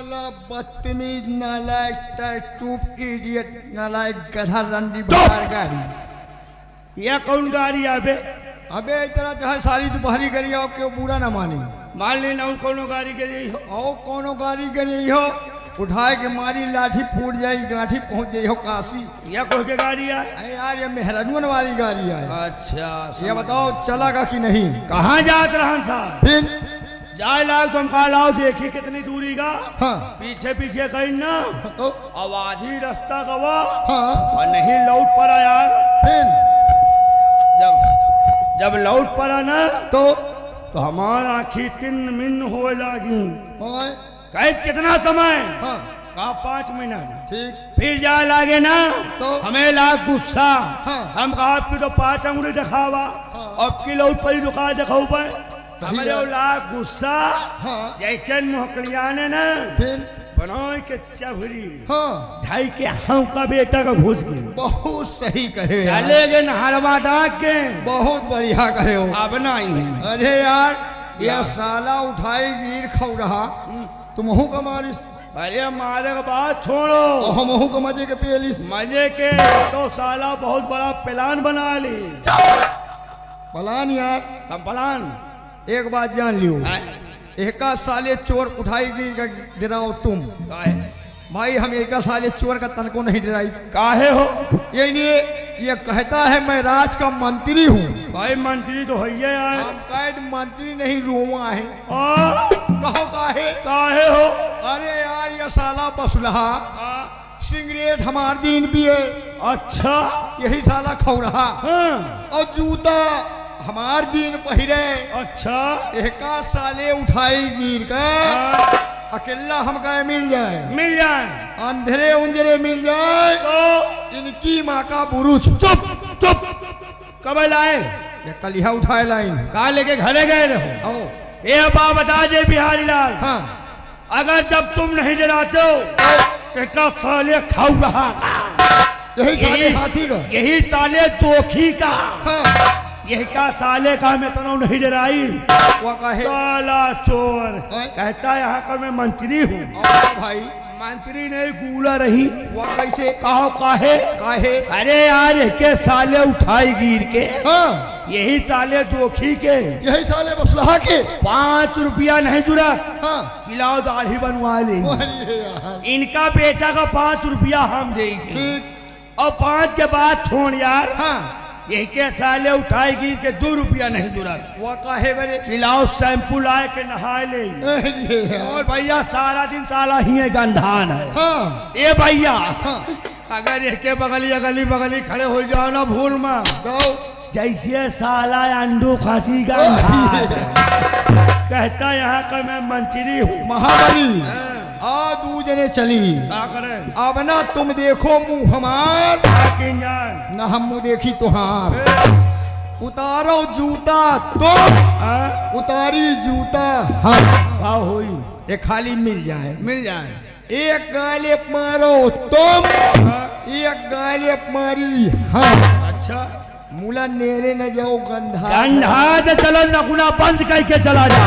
साला बदतमीज नालायक टूप इडियट नालायक गधा रंडी बाहर गाड़ी। यह कौन गाड़ी आबे? अबे इतना चाहे सारी दोपहरी करिए हो क्यों बुरा ना मानी। मान लेना उन कोनो गाड़ी के लिए हो और कोनो गाड़ी करिए हो उठाए के मारी लाठी फूट जाए गाठी पहुंच जाए हो काशी। यह कोई के गाड़ी आए? अरे यार ये मेहरानून वाली गाड़ी है। अच्छा ये बताओ चलागा कि नहीं? कहाँ जात रहन साहब? फिर जाए लाओ तुम कहा लाओ देखी कितनी दूरी का। हाँ पीछे पीछे कहीं ना तो अब आधी रास्ता गवा हाँ और नहीं लौट पड़ा यार। फिर जब लौट पड़ा ना तो हमारा आँखी 3 मिन हो लगी। हाँ कहे कितना समय? हाँ कहा 5 मिनट। ठीक फिर जाए लागे ना तो हमें लाग गुस्सा। हाँ। हम कहा आपकी तो 5 अंगुली दिखावा हाँ। अब की लौट पड़ी दुकान दिखाऊ पे सही हमारे है। लाग गुस्सा। हाँ जैसे मोहकलिया ने ना फिर बनाए के चभरी हाँ ढाई के हम का बेटा का घुस गई। बहुत सही करे यार। चले गए नहरवा डाक के। बहुत बढ़िया करे हो। अब नहीं अरे यार ये साला उठाई गिर खौ रहा तुमहू का मारिस अरे मारे के बाद छोड़ो और हमहू का मजे के पेलिस। मजे के तो साला बहुत बड़ा प्लान बना ली। पलान यार कम प्लान एक बात जान लियो आए? एका साले चोर उठाई गिर का डराओ तुम काहे? भाई हम एका साले चोर का तनको नहीं डराई। काहे हो? ये लिए ये कहता है मैं राज का मंत्री हूँ। भाई मंत्री तो है आए। हम कैद मंत्री नहीं रोमा है। आ, कहो काहे? काहे हो? अरे यार ये साला बसुलहा सिगरेट हमार दिन पिए अच्छा यही साला खौ रहा हाँ। और जूता हमार दिन पहिरे। अच्छा एका साले उठाई गिर का हाँ। अकेला हमका मिल जाए मिल जाए अंधेरे उंजरे मिल जाए तो इनकी माँ का बुरुज। चुप चुप कब लाए? ये कलिया उठाए लाइन कहा लेके घरे गए रहो? आओ ये बात बता दे बिहारी लाल हाँ अगर जब तुम नहीं डराते हो तो क्या साले खाऊ रहा यही साले हाथी का। यही साले दोखी का हाँ यही का साले का मैं तनो नहीं डराई। वो काहे? साला चोर हाँ? कहता यहाँ का मैं मंत्री हूँ। आओ भाई मंत्री नहीं गूला रही। वो कैसे? कहो काहे? काहे? अरे यार के साले उठाई गिर के हाँ यही साले दोखी के यही साले बसुलहा के 5 रुपया नहीं जुड़ा हाँ खिलाओ दाढ़ी बनवा ले। अरे यार इनका बेटा का 5 रुपया हम दे थे ठीक और 5 के बाद छोड़ यार हाँ यही के साले उठाई गिर के 2 रुपया नहीं जुड़ा। वो काहे बरे? खिलाओ शैम्पू लाए के नहाए ले। अरे यार और भैया सारा दिन साला ही गंधान है। हाँ ए भैया हाँ अगर एक के बगली बगली खड़े हो जाओ ना भूल में जाओ जैसे साला अंडू खांसी का कहता यहाँ का मैं मंत्री हूँ। महाबली हाँ। आ दू जने चली क्या करें? अब ना तुम देखो मुंह हमार लेकिन जान ना हम मुंह देखी तुहार। उतारो जूता तुम उतारी जूता हम क्या हुई? ये खाली मिल जाए। मिल जाए एक गाले मारो तुम एक गाले मारी हम। अच्छा मूला नेरे न जाओ गंधा गंधा से चलो नकुना बंद करके चला जा।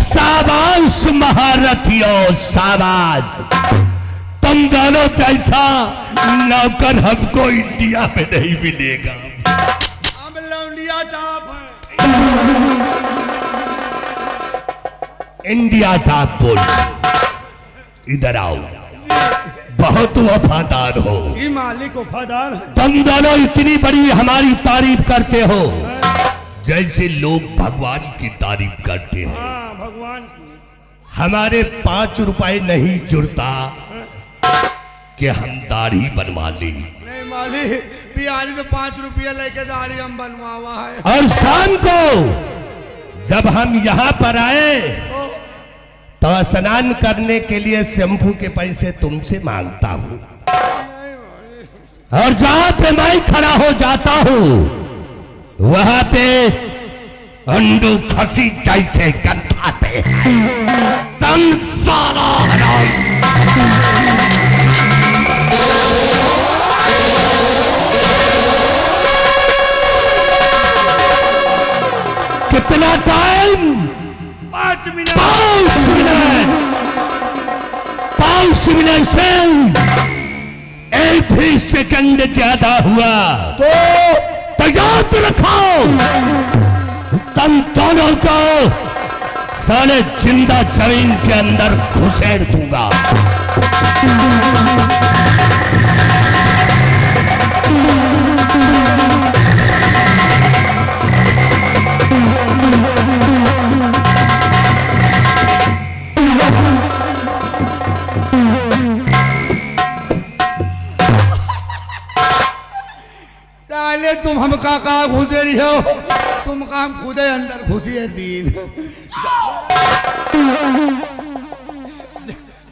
शाबाश महारथियों शाबाश तुम दोनों जैसा नौकर हमको इंडिया में नहीं मिलेगा। हम लौंडिया टॉप है। इंडिया टॉप बोल इधर आओ बहुत वफादार हो। जी मालिक वफादार है। तुम दोनों इतनी बड़ी हमारी तारीफ करते हो जैसे लोग भगवान की तारीफ करते हैं। हाँ भगवान की। हमारे 5 रुपए नहीं जुड़ता कि हम दाढ़ी बनवा ली। नहीं मालिक बिहारी तो 5 रुपया लेके दाढ़ी हम बनवावा है। और शाम को जब हम यहाँ पर आए तो स्नान करने के लिए शैम्पू के पैसे तुमसे मांगता हूँ और जहाँ पे मैं खड़ा हो जाता हूँ वहां पे अंडू फंसी जैसे गंधाते हैं। तुम चल साला हराम। कितना टाइम? 5 मिनट। 5 मिनट। 5 मिनट से एक भी सेकंड ज्यादा हुआ तो याद रखो, तुम दोनों को साले जिंदा जमीन के अंदर घुसेड़ दूंगा। साले तुम हम कहा घुसे रही हो, तुम काम खुदे अंदर घुसी दीन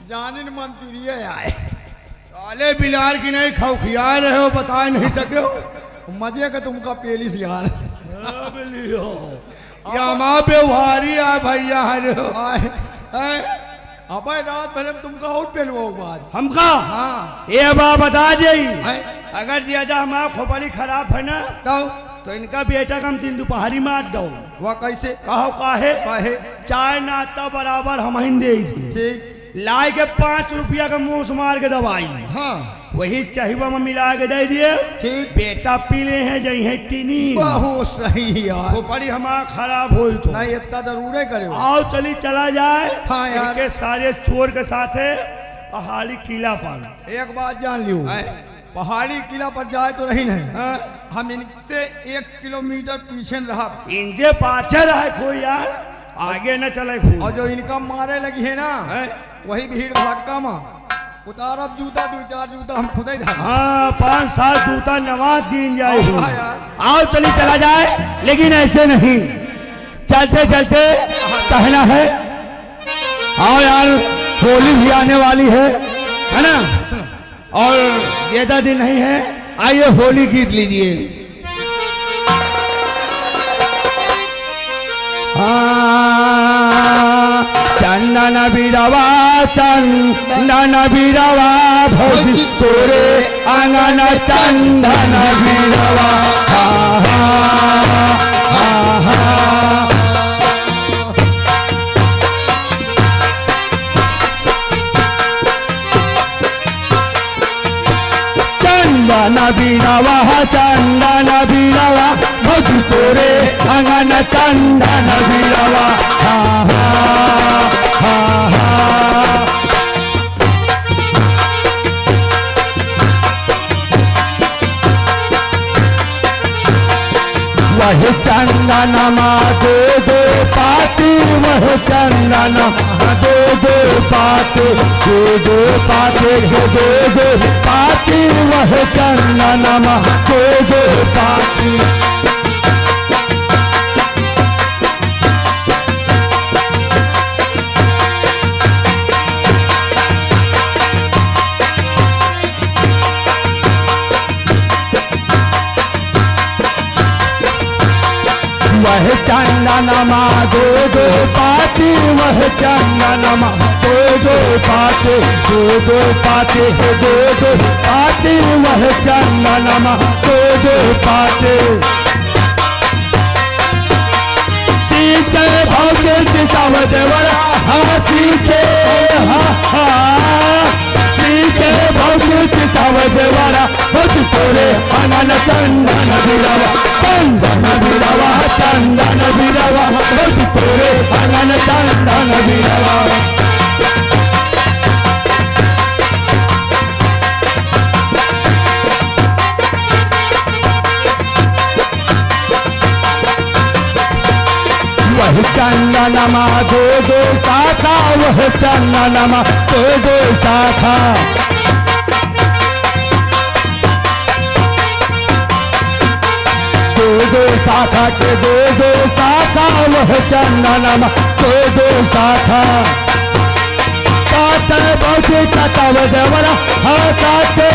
जानिन मंत्री आए। साले बिलार की नहीं खौखिया रहे हो, बता नहीं सके हो। मजे का तुमका पेलिस यार। यहाँ व्यवहारी आ भैया हरे हो। अब रात भर में तुमका और पेलवा बात हमका हाँ ये बात बता दी, है? अगर ज्यादा हमारा खोपड़ी खराब है ना तो इनका बेटा का हम 3 दोपहरी मार दो। वह कैसे कहो काहे? काहे? चाय नाश्ता बराबर हम ही दे थी। ठीक लाई के 5 रुपया का मुंह से मार के दवाई हाँ वही चाहिए में मिला के दे दिए। ठीक बेटा पीले हैं जही है टीनी। बहुत सही यार। खोपड़ी हमारा खराब हो तो नहीं इतना जरूर करे। आओ चली चला जाए। हाँ यार। के सारे चोर के साथ है पहाड़ी किला पर। एक बात जान लियो, पहाड़ी किला पर जाए तो रही नहीं। हाँ? हम इनसे 1 किलोमीटर पीछे रहा। इंजे पाछे रहे कोई यार, आगे न चले कोई। और जो इनका मारे लगी है ना वही भीड़ भड़का में उतारब जूता 2-4 जूता हम खुद ही धर। हाँ 5-7 जूता नवाज दीन जाए। हाँ यार। आओ चली चला जाए, लेकिन ऐसे नहीं, चलते चलते कहना है। आओ यार, होली भी आने वाली है ना, और ज्यादा दिन नहीं है। आइए होली गीत लीजिए। चंदन बिरवा चंदन बिरवा भौजी तोरे आंगन चंदन बिरवा। चंदन बिरवा चंदन बिरवा भौजी तोरे आंगन चंदन बिरवा। वह चंदन दो दो पाती, वह चंदन दो दो पाते, दो दो पाते दो दो पाती, वह चंदन दो दो पाती। वह चंदनमा दो दो पाती, वह चंदनमा दो दो पाते, दो दो पाते दो दो पाते, वह चंदनमा दो दो पाते। सीते भौजे सीताव देवरा हाँ सीते सीते भौजे सीताव देवरा भौज तोरे आंगन चंदन बिरवा, चंदन बिरवा चंदन बिरवा भौज तोरे आंगन चंदन बिरवा। वह चंदनमा दो दो शाखा, वह चंदनमा दो दो शाखा। दो दो शाखा के दो दो शाखा, वह चंदनमा दो दो शाखा। काटे बहुते कटाव देवरा हाँ काटे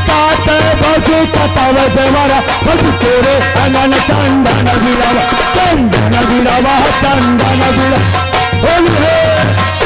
काटे बहुते कटाव देवरा भज तोरे आंगन चंदन बिरवा, चंदन बिरवा चंदन बिरवा। होली है।